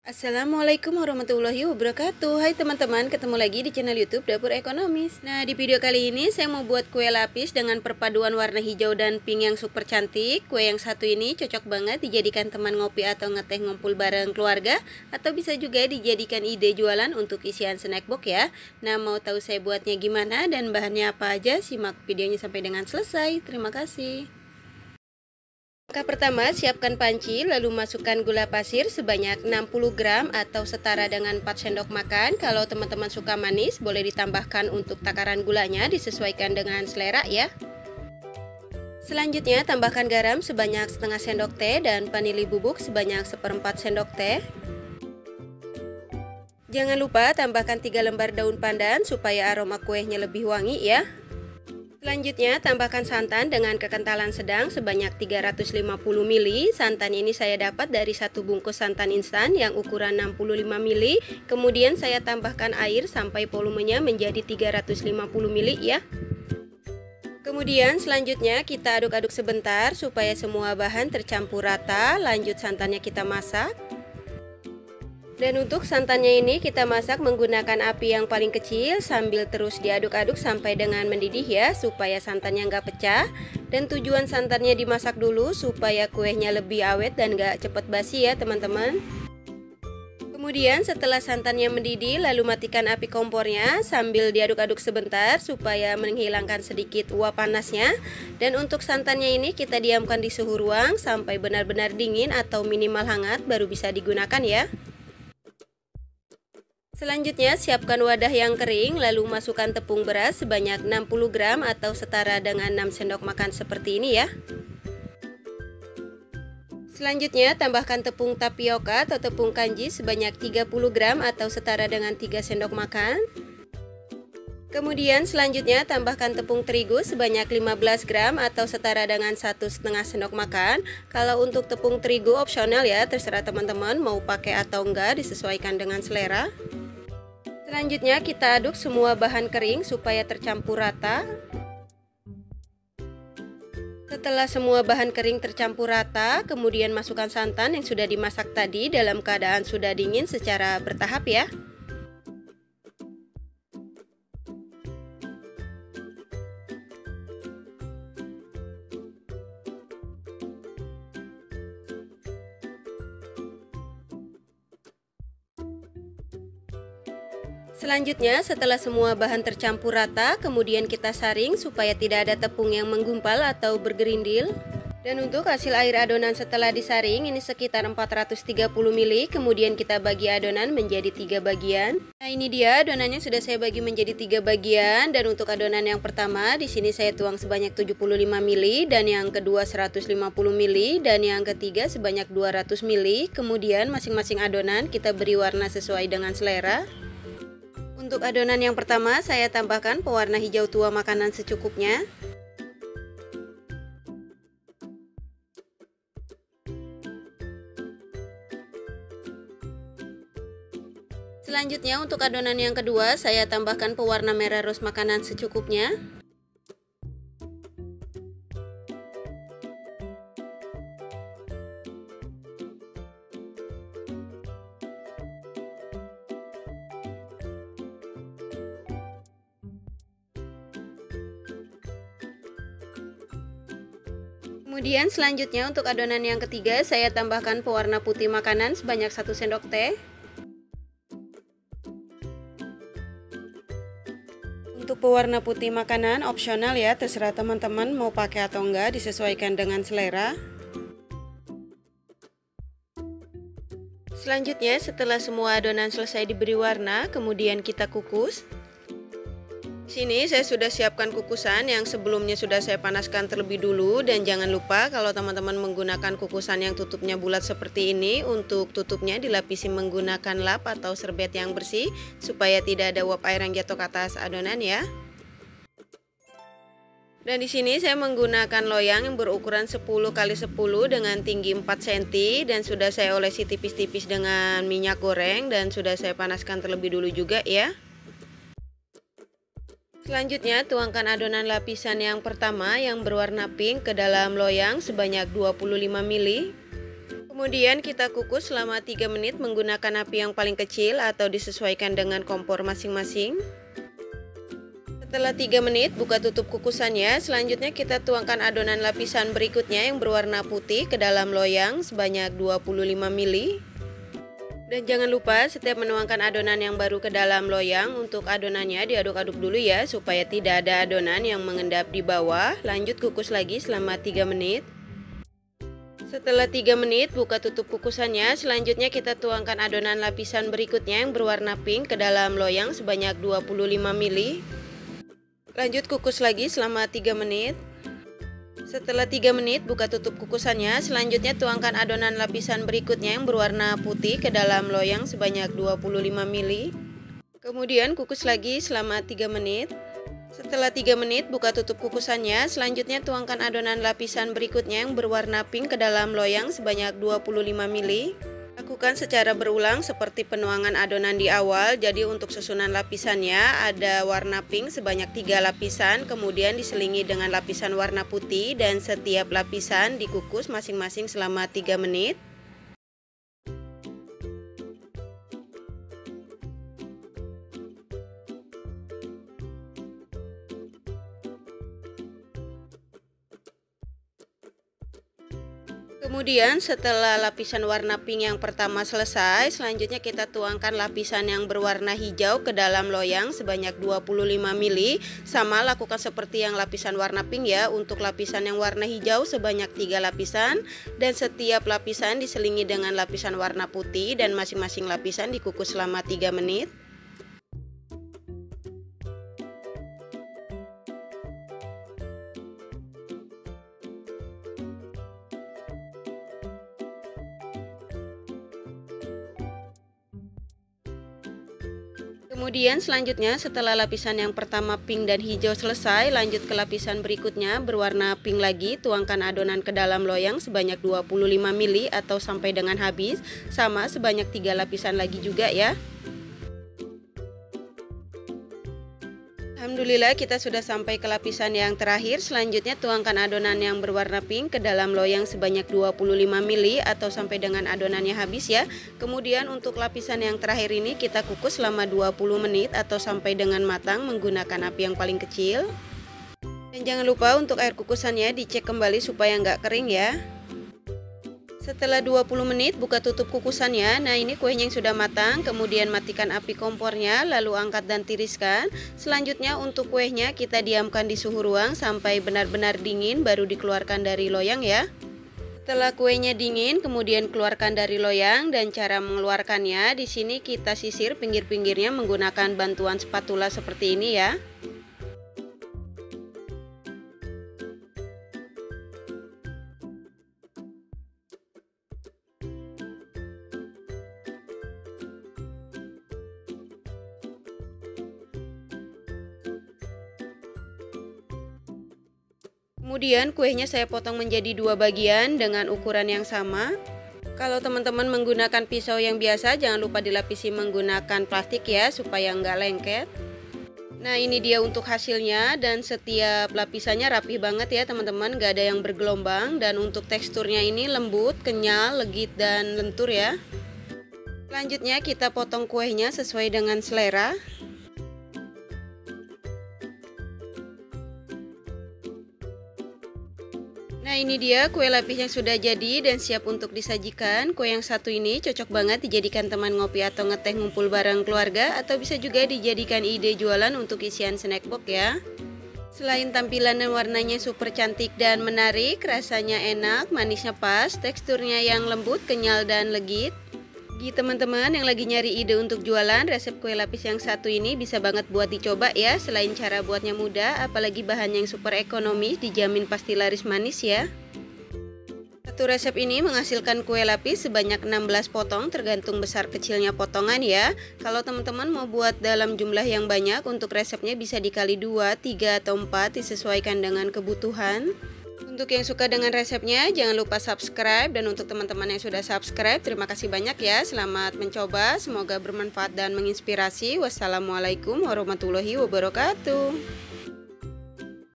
Assalamualaikum warahmatullahi wabarakatuh. Hai teman-teman, ketemu lagi di channel YouTube Dapur Ekonomis. Nah, di video kali ini saya mau buat kue lapis dengan perpaduan warna hijau dan pink yang super cantik. Kue yang satu ini cocok banget dijadikan teman ngopi atau ngeteh ngumpul bareng keluarga, atau bisa juga dijadikan ide jualan untuk isian snack box ya. Nah, mau tahu saya buatnya gimana dan bahannya apa aja? Simak videonya sampai dengan selesai. Terima kasih. Langkah pertama, siapkan panci, lalu masukkan gula pasir sebanyak 60 gram atau setara dengan 4 sendok makan. Kalau teman-teman suka manis, boleh ditambahkan untuk takaran gulanya, disesuaikan dengan selera ya. Selanjutnya, tambahkan garam sebanyak setengah sendok teh dan vanili bubuk sebanyak seperempat sendok teh. Jangan lupa tambahkan 3 lembar daun pandan supaya aroma kuenya lebih wangi ya. Selanjutnya, tambahkan santan dengan kekentalan sedang sebanyak 350 ml. Santan ini saya dapat dari satu bungkus santan instan yang ukuran 65 ml. Kemudian saya tambahkan air sampai volumenya menjadi 350 ml ya. Kemudian selanjutnya kita aduk-aduk sebentar supaya semua bahan tercampur rata. Lanjut santannya kita masak. Dan untuk santannya ini kita masak menggunakan api yang paling kecil sambil terus diaduk-aduk sampai dengan mendidih ya, supaya santannya nggak pecah. Dan tujuan santannya dimasak dulu supaya kuenya lebih awet dan nggak cepet basi ya teman-teman. Kemudian setelah santannya mendidih, lalu matikan api kompornya sambil diaduk-aduk sebentar supaya menghilangkan sedikit uap panasnya. Dan untuk santannya ini kita diamkan di suhu ruang sampai benar-benar dingin atau minimal hangat baru bisa digunakan ya. Selanjutnya, siapkan wadah yang kering, lalu masukkan tepung beras sebanyak 60 gram atau setara dengan 6 sendok makan seperti ini ya. Selanjutnya, tambahkan tepung tapioka atau tepung kanji sebanyak 30 gram atau setara dengan 3 sendok makan. Kemudian selanjutnya tambahkan tepung terigu sebanyak 15 gram atau setara dengan 1,5 sendok makan. Kalau untuk tepung terigu opsional ya, terserah teman-teman mau pakai atau enggak, disesuaikan dengan selera. Selanjutnya kita aduk semua bahan kering supaya tercampur rata. Setelah semua bahan kering tercampur rata, kemudian masukkan santan yang sudah dimasak tadi dalam keadaan sudah dingin secara bertahap ya. Selanjutnya, setelah semua bahan tercampur rata, kemudian kita saring supaya tidak ada tepung yang menggumpal atau bergerindil. Dan untuk hasil air adonan setelah disaring ini sekitar 430 ml, kemudian kita bagi adonan menjadi 3 bagian. Nah, ini dia adonannya sudah saya bagi menjadi 3 bagian, dan untuk adonan yang pertama di sini saya tuang sebanyak 75 ml, dan yang kedua 150 ml, dan yang ketiga sebanyak 200 ml. Kemudian masing-masing adonan kita beri warna sesuai dengan selera. Untuk adonan yang pertama saya tambahkan pewarna hijau tua makanan secukupnya. Selanjutnya untuk adonan yang kedua saya tambahkan pewarna merah rose makanan secukupnya. Kemudian selanjutnya untuk adonan yang ketiga saya tambahkan pewarna putih makanan sebanyak 1 sendok teh. Untuk pewarna putih makanan opsional ya, terserah teman-teman mau pakai atau enggak, disesuaikan dengan selera. Selanjutnya setelah semua adonan selesai diberi warna, kemudian kita kukus. Sini saya sudah siapkan kukusan yang sebelumnya sudah saya panaskan terlebih dulu, dan jangan lupa kalau teman-teman menggunakan kukusan yang tutupnya bulat seperti ini, untuk tutupnya dilapisi menggunakan lap atau serbet yang bersih supaya tidak ada uap air yang jatuh ke atas adonan ya. Dan di sini saya menggunakan loyang yang berukuran 10 x 10 dengan tinggi 4 cm, dan sudah saya olesi tipis-tipis dengan minyak goreng dan sudah saya panaskan terlebih dulu juga ya. Selanjutnya tuangkan adonan lapisan yang pertama yang berwarna pink ke dalam loyang sebanyak 25 ml. Kemudian kita kukus selama 3 menit menggunakan api yang paling kecil atau disesuaikan dengan kompor masing-masing. Setelah 3 menit, buka tutup kukusannya. Selanjutnya kita tuangkan adonan lapisan berikutnya yang berwarna putih ke dalam loyang sebanyak 25 ml. Dan jangan lupa setiap menuangkan adonan yang baru ke dalam loyang, untuk adonannya diaduk-aduk dulu ya, supaya tidak ada adonan yang mengendap di bawah. Lanjut kukus lagi selama 3 menit. Setelah 3 menit, buka tutup kukusannya. Selanjutnya kita tuangkan adonan lapisan berikutnya yang berwarna pink ke dalam loyang sebanyak 25 ml. Lanjut kukus lagi selama 3 menit. Setelah 3 menit, buka tutup kukusannya. Selanjutnya tuangkan adonan lapisan berikutnya yang berwarna putih ke dalam loyang sebanyak 25 ml. Kemudian kukus lagi selama 3 menit. Setelah 3 menit, buka tutup kukusannya. Selanjutnya tuangkan adonan lapisan berikutnya yang berwarna pink ke dalam loyang sebanyak 25 ml. Lakukan secara berulang seperti penuangan adonan di awal. Jadi untuk susunan lapisannya ada warna pink sebanyak 3 lapisan, kemudian diselingi dengan lapisan warna putih, dan setiap lapisan dikukus masing-masing selama 3 menit. Kemudian setelah lapisan warna pink yang pertama selesai, selanjutnya kita tuangkan lapisan yang berwarna hijau ke dalam loyang sebanyak 25 ml. Sama lakukan seperti yang lapisan warna pink ya. Untuk lapisan yang warna hijau sebanyak 3 lapisan, dan setiap lapisan diselingi dengan lapisan warna putih, dan masing-masing lapisan dikukus selama 3 menit. Kemudian selanjutnya setelah lapisan yang pertama pink dan hijau selesai, lanjut ke lapisan berikutnya berwarna pink lagi. Tuangkan adonan ke dalam loyang sebanyak 25 ml atau sampai dengan habis. Sama sebanyak 3 lapisan lagi juga ya. Alhamdulillah kita sudah sampai ke lapisan yang terakhir. Selanjutnya tuangkan adonan yang berwarna pink ke dalam loyang sebanyak 25 ml atau sampai dengan adonannya habis ya. Kemudian untuk lapisan yang terakhir ini kita kukus selama 20 menit atau sampai dengan matang menggunakan api yang paling kecil. Dan jangan lupa untuk air kukusannya dicek kembali supaya nggak kering ya. Setelah 20 menit, buka tutup kukusannya. Nah, ini kuenya yang sudah matang. Kemudian matikan api kompornya, lalu angkat dan tiriskan. Selanjutnya untuk kuenya kita diamkan di suhu ruang sampai benar-benar dingin, baru dikeluarkan dari loyang ya. Setelah kuenya dingin, kemudian keluarkan dari loyang, dan cara mengeluarkannya di sini kita sisir pinggir-pinggirnya menggunakan bantuan spatula seperti ini ya. Kemudian kuenya saya potong menjadi 2 bagian dengan ukuran yang sama. Kalau teman-teman menggunakan pisau yang biasa, jangan lupa dilapisi menggunakan plastik ya, supaya nggak lengket. Nah, ini dia untuk hasilnya, dan setiap lapisannya rapi banget ya teman-teman, nggak ada yang bergelombang. Dan untuk teksturnya ini lembut, kenyal, legit, dan lentur ya. Selanjutnya kita potong kuenya sesuai dengan selera. Nah, ini dia kue lapis yang sudah jadi dan siap untuk disajikan. Kue yang satu ini cocok banget dijadikan teman ngopi atau ngeteh ngumpul bareng keluarga, atau bisa juga dijadikan ide jualan untuk isian snack box ya. Selain tampilan dan warnanya super cantik dan menarik, rasanya enak, manisnya pas, teksturnya yang lembut, kenyal, dan legit. Bagi teman-teman yang lagi nyari ide untuk jualan, resep kue lapis yang satu ini bisa banget buat dicoba ya. Selain cara buatnya mudah, apalagi bahannya yang super ekonomis, dijamin pasti laris manis ya. Satu resep ini menghasilkan kue lapis sebanyak 16 potong, tergantung besar kecilnya potongan ya. Kalau teman-teman mau buat dalam jumlah yang banyak, untuk resepnya bisa dikali 2, 3, atau 4, disesuaikan dengan kebutuhan. Untuk yang suka dengan resepnya, jangan lupa subscribe. Dan untuk teman-teman yang sudah subscribe, terima kasih banyak ya. Selamat mencoba, semoga bermanfaat dan menginspirasi. Wassalamualaikum warahmatullahi wabarakatuh.